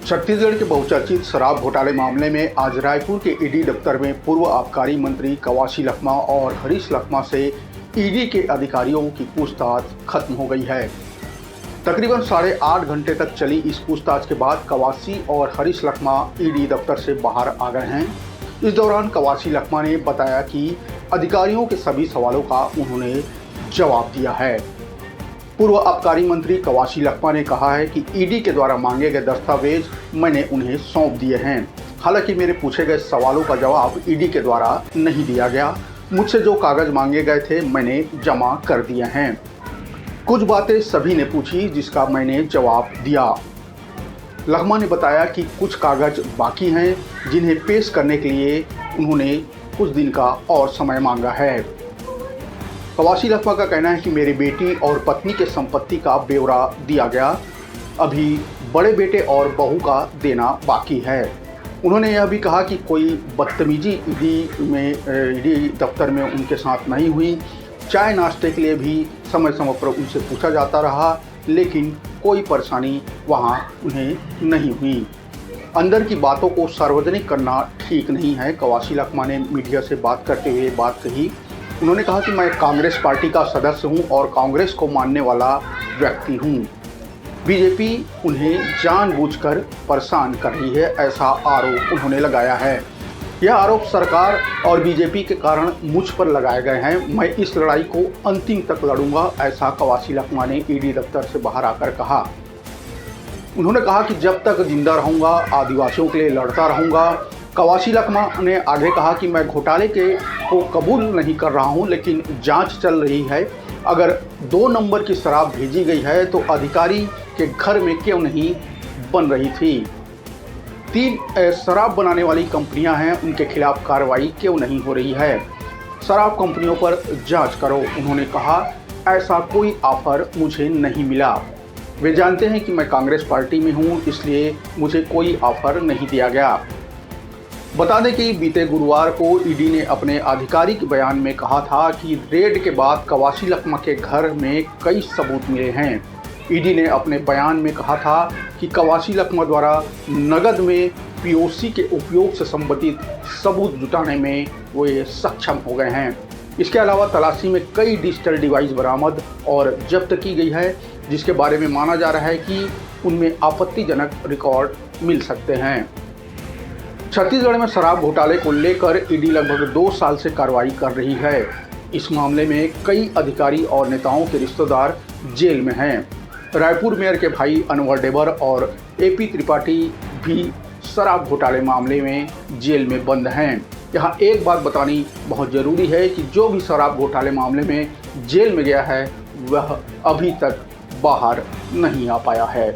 छत्तीसगढ़ के बहुचर्चित शराब घोटाले मामले में आज रायपुर के ईडी दफ्तर में पूर्व आबकारी मंत्री कवासी लखमा और हरीश लखमा से ईडी के अधिकारियों की पूछताछ खत्म हो गई है। तकरीबन 8.5 घंटे तक चली इस पूछताछ के बाद कवासी और हरीश लखमा ईडी दफ्तर से बाहर आ गए हैं। इस दौरान कवासी लखमा ने बताया कि अधिकारियों के सभी सवालों का उन्होंने जवाब दिया है। पूर्व आबकारी मंत्री कवासी लखमा ने कहा है कि ईडी के द्वारा मांगे गए दस्तावेज मैंने उन्हें सौंप दिए हैं। हालांकि मेरे पूछे गए सवालों का जवाब ईडी के द्वारा नहीं दिया गया। मुझसे जो कागज मांगे गए थे मैंने जमा कर दिए हैं। कुछ बातें सभी ने पूछी जिसका मैंने जवाब दिया। लखमा ने बताया कि कुछ कागज बाकी हैं जिन्हें पेश करने के लिए उन्होंने कुछ दिन का और समय मांगा है। कवासी लखमा का कहना है कि मेरी बेटी और पत्नी के संपत्ति का ब्यौरा दिया गया, अभी बड़े बेटे और बहू का देना बाकी है। उन्होंने यह भी कहा कि कोई बदतमीजी ईडी दफ्तर में उनके साथ नहीं हुई। चाय नाश्ते के लिए भी समय समय पर उनसे पूछा जाता रहा, लेकिन कोई परेशानी वहां उन्हें नहीं हुई। अंदर की बातों को सार्वजनिक करना ठीक नहीं है। कवासी लखमा ने मीडिया से बात करते हुए बात कही। उन्होंने कहा कि मैं कांग्रेस पार्टी का सदस्य हूं और कांग्रेस को मानने वाला व्यक्ति हूं। बीजेपी उन्हें जानबूझकर परेशान कर रही है, ऐसा आरोप उन्होंने लगाया है। यह आरोप सरकार और बीजेपी के कारण मुझ पर लगाए गए हैं। मैं इस लड़ाई को अंतिम तक लड़ूंगा, ऐसा कवासी लखमा ने ईडी दफ्तर से बाहर आकर कहा। उन्होंने कहा कि जब तक जिंदा रहूंगा आदिवासियों के लिए लड़ता रहूंगा। कवासी लखमा ने आगे कहा कि मैं घोटाले को कबूल नहीं कर रहा हूं, लेकिन जांच चल रही है। अगर 2 नंबर की शराब भेजी गई है तो अधिकारी के घर में क्यों नहीं बन रही थी? 3 शराब बनाने वाली कंपनियां हैं, उनके खिलाफ कार्रवाई क्यों नहीं हो रही है? शराब कंपनियों पर जांच करो। उन्होंने कहा ऐसा कोई ऑफर मुझे नहीं मिला। वे जानते हैं कि मैं कांग्रेस पार्टी में हूं, इसलिए मुझे कोई ऑफर नहीं दिया गया। बता दें कि बीते गुरुवार को ईडी ने अपने आधिकारिक बयान में कहा था कि रेड के बाद कवासी लखमा के घर में कई सबूत मिले हैं। ईडी ने अपने बयान में कहा था कि कवासी लखमा द्वारा नगद में पीओसी के उपयोग से संबंधित सबूत जुटाने में वे सक्षम हो गए हैं। इसके अलावा तलाशी में कई डिजिटल डिवाइस बरामद और जब्त की गई है, जिसके बारे में माना जा रहा है कि उनमें आपत्तिजनक रिकॉर्ड मिल सकते हैं। छत्तीसगढ़ में शराब घोटाले को लेकर ईडी लगभग 2 साल से कार्रवाई कर रही है। इस मामले में कई अधिकारी और नेताओं के रिश्तेदार जेल में हैं। रायपुर मेयर के भाई अनवर डेबर और एपी त्रिपाठी भी शराब घोटाले मामले में जेल में बंद हैं। यहाँ एक बात बतानी बहुत ज़रूरी है कि जो भी शराब घोटाले मामले में जेल में गया है वह अभी तक बाहर नहीं आ पाया है।